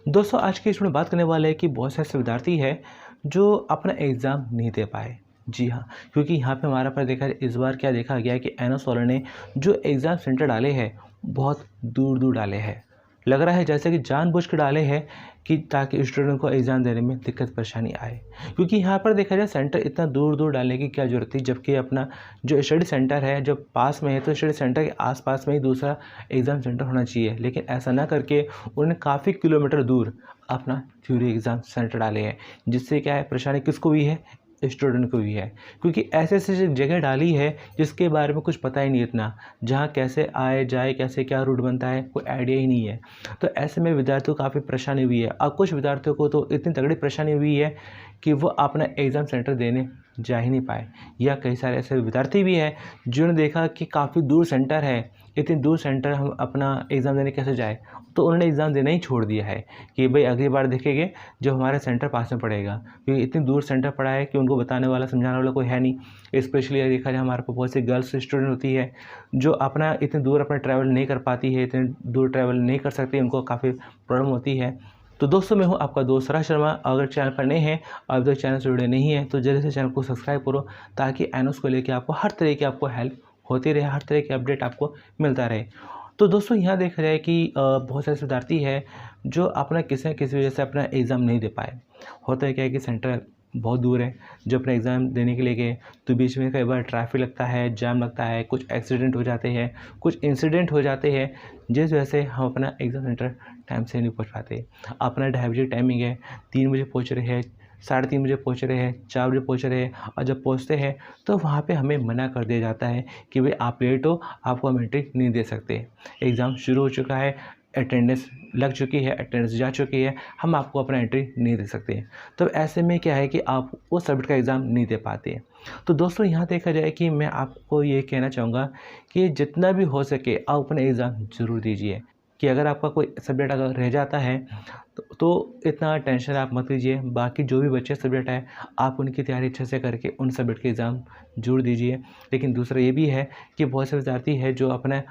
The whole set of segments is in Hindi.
दोस्तों आज की इसमें बात करने वाले हैं कि बहुत से ऐसे विद्यार्थी हैं जो अपना एग्ज़ाम नहीं दे पाए। जी हाँ, क्योंकि यहाँ पे हमारा पर देखा इस बार क्या देखा गया है कि एनोस वालों ने जो एग्ज़ाम सेंटर डाले हैं बहुत दूर-दूर डाले हैं। लग रहा है जैसे कि जानबूझ के डाले हैं कि ताकि स्टूडेंट को एग्ज़ाम देने में दिक्कत परेशानी आए। क्योंकि यहाँ पर देखा जाए सेंटर इतना दूर-दूर डालने की क्या ज़रूरत थी, जबकि अपना जो स्टडी सेंटर है जो पास में है तो स्टडी सेंटर के आस-पास में ही दूसरा एग्ज़ाम सेंटर होना चाहिए। लेकिन ऐसा ना करके उन्होंने काफ़ी किलोमीटर दूर अपना थ्योरी एग्ज़ाम सेंटर डाले हैं, जिससे क्या है परेशानी किसको हुई है? स्टूडेंट को भी है। क्योंकि ऐसे-ऐसे जगह डाली है जिसके बारे में कुछ पता ही नहीं इतना, जहाँ कैसे आए जाए, कैसे क्या रूट बनता है, कोई आइडिया ही नहीं है। तो ऐसे में विद्यार्थियों को काफ़ी परेशानी हुई है। अब कुछ विद्यार्थियों को तो इतनी तगड़ी परेशानी हुई है कि वो अपना एग्ज़ाम सेंटर देने जा ही नहीं पाए, या कई सारे ऐसे विद्यार्थी भी हैं जिन्होंने देखा कि काफ़ी दूर सेंटर है, इतनी दूर सेंटर हम अपना एग्ज़ाम देने कैसे जाए, तो उन्होंने एग्ज़ाम देना ही छोड़ दिया है कि भाई अगली बार देखेंगे जब हमारा सेंटर पास में पड़ेगा। क्योंकि इतनी दूर सेंटर पड़ा है कि उनको बताने वाला समझाने वाला कोई है नहीं। स्पेशली अगर देखा जाए हमारे पास बहुत सी गर्ल्स स्टूडेंट होती है जो अपना इतनी दूर अपना ट्रैवल नहीं कर पाती है, इतने दूर ट्रैवल नहीं कर सकती, उनको काफ़ी प्रॉब्लम होती है। तो दोस्तों मैं हूं आपका दोस्त राज शर्मा। अगर चैनल पर नए हैं, अब तक चैनल से जुड़े नहीं हैं तो जल्दी से चैनल को सब्सक्राइब करो, ताकि एनोस को लेकर आपको हर तरह की आपको हेल्प होती रहे, हर तरह की अपडेट आपको मिलता रहे। तो दोस्तों यहाँ देखा जाए कि बहुत सारे विद्यार्थी है जो अपना किसी न किसी वजह से अपना एग्ज़ाम नहीं दे पाए। होता है क्या है कि सेंटर बहुत दूर है, जो अपना एग्ज़ाम देने के लिए गए तो बीच में कई बार ट्रैफिक लगता है, जाम लगता है, कुछ एक्सीडेंट हो जाते हैं, कुछ इंसिडेंट हो जाते हैं, जिस वजह से हम अपना एग्ज़ाम सेंटर टाइम से नहीं पहुँच पाते। अपना ढाई बजे टाइमिंग है, 3 बजे पहुँच रहे हैं, 3:30 बजे पहुँच रहे हैं, 4 बजे पहुँच रहे हैं, और जब पहुँचते हैं तो वहाँ पे हमें मना कर दिया जाता है कि भाई आप लेट हो, आपको हम एंट्री नहीं दे सकते। एग्ज़ाम शुरू हो चुका है, अटेंडेंस लग चुकी है, अटेंडेंस जा चुकी है, हम आपको अपना एंट्री नहीं दे सकते। तो ऐसे में क्या है कि आप उस सब्जेक्ट का एग्ज़ाम नहीं दे पाते। तो दोस्तों यहाँ देखा जाए कि मैं आपको ये कहना चाहूँगा कि जितना भी हो सके आप अपना एग्ज़ाम ज़रूर दीजिए। कि अगर आपका कोई सब्जेक्ट अगर रह जाता है तो इतना टेंशन आप मत लीजिए। बाकी जो भी बचे सब्जेक्ट है आप उनकी तैयारी अच्छे से करके उन सब्जेक्ट के एग्ज़ाम ज़रूर दीजिए। लेकिन दूसरा ये भी है कि बहुत से विद्यार्थी है जो अपना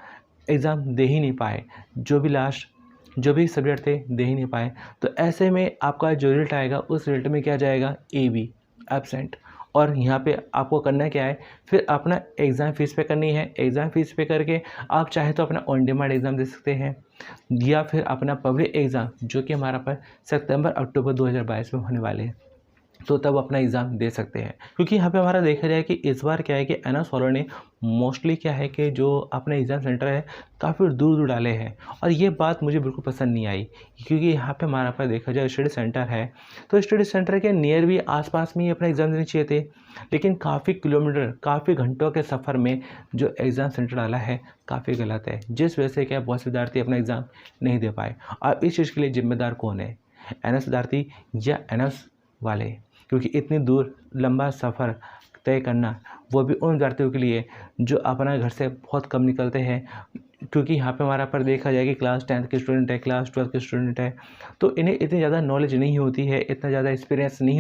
एग्ज़ाम दे ही नहीं पाए, जो भी सब्जेक्ट थे दे ही नहीं पाए। तो ऐसे में आपका जो रिज़ल्ट आएगा उस रिज़ल्ट में क्या जाएगा, AB एब्सेंट। और यहाँ पे आपको करना क्या है, फिर अपना एग्ज़ाम फ़ीस पे करनी है। एग्ज़ाम फ़ीस पे करके आप चाहे तो अपना ऑन डिमांड एग्ज़ाम दे सकते हैं, या फिर अपना पब्लिक एग्ज़ाम जो कि हमारा पर सितंबर-अक्टूबर 2022 में होने वाले हैं, तो तब अपना एग्ज़ाम दे सकते हैं। क्योंकि यहाँ पे हमारा देखा जाए कि इस बार क्या है कि एनोस वालों ने मोस्टली क्या है कि जो अपने एग्ज़ाम सेंटर है काफ़ी दूर-दूर डाले हैं, और ये बात मुझे बिल्कुल पसंद नहीं आई। क्योंकि यहाँ पे हमारा पास देखा जाए स्टडी सेंटर है, तो स्टडी सेंटर के नियर भी आस-पास में ही अपना एग्ज़ाम देने चाहिए थे। लेकिन काफ़ी किलोमीटर, काफ़ी घंटों के सफ़र में जो एग्ज़ाम सेंटर डाला है काफ़ी गलत है, जिस वजह से क्या बहुत से विद्यार्थी अपना एग्ज़ाम नहीं दे पाए। अब इस चीज़ के लिए ज़िम्मेदार कौन है, एनोस विद्यार्थी या एनोस वाले? क्योंकि इतनी दूर लंबा सफ़र तय करना, वो भी उन विद्यार्थियों के लिए जो अपना घर से बहुत कम निकलते हैं। क्योंकि यहाँ पे हमारा पर देखा जाए कि क्लास 10th के स्टूडेंट है, क्लास 12th के स्टूडेंट है, तो इन्हें इतनी ज़्यादा नॉलेज नहीं होती है, इतना ज़्यादा एक्सपीरियंस नहीं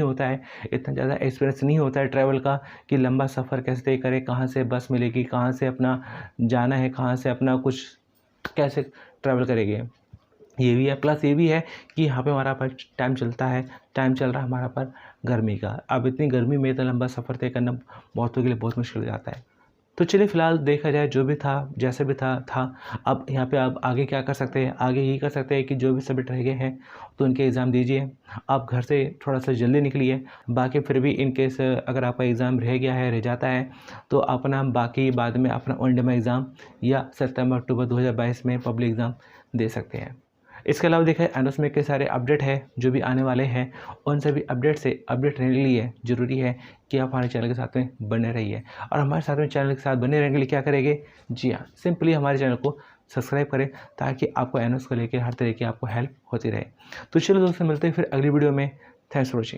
होता है, ट्रैवल का, कि लंबा सफ़र कैसे तय करें, कहाँ से बस मिलेगी, कहाँ से अपना जाना है, कहाँ से अपना कुछ कैसे ट्रैवल करेंगे। ये भी है, प्लस ये भी है कि यहाँ पे हमारा पर टाइम चल रहा है हमारा पर गर्मी का। अब इतनी गर्मी में इतना लंबा सफ़र तय करना बहुतों के लिए बहुत मुश्किल हो जाता है। तो चलिए फ़िलहाल देखा जाए जो भी था, जैसे भी था। अब यहाँ पे आप आगे क्या कर सकते हैं, आगे यही कर सकते हैं कि जो भी सब्जेक्ट रह गए हैं तो उनके एग्ज़ाम दीजिए। आप घर से थोड़ा-सा जल्दी निकलिए। बाकी फिर भी इन केस अगर आपका एग्ज़ाम रह गया है, रह जाता है, तो अपना बाकी बाद में अपना ऑन डिमांड एग्ज़ाम या सितंबर-अक्टूबर 2022 में पब्लिक एग्ज़ाम दे सकते हैं। इसके अलावा देखा जाए एनोस में कई सारे अपडेट है जो भी आने वाले हैं, उन सभी अपडेट से अपडेट रहने के लिए ज़रूरी है कि आप हमारे चैनल के साथ में बने रहिए। और हमारे साथ में चैनल के साथ बने रहने के लिए क्या करेंगे, जी हाँ, सिंपली हमारे चैनल को सब्सक्राइब करें, ताकि आपको एनोस को लेकर हर तरह की आपको हेल्प होती रहे। तो चलो दोस्तों, मिलते हैं फिर अगली वीडियो में। Thanks for watching.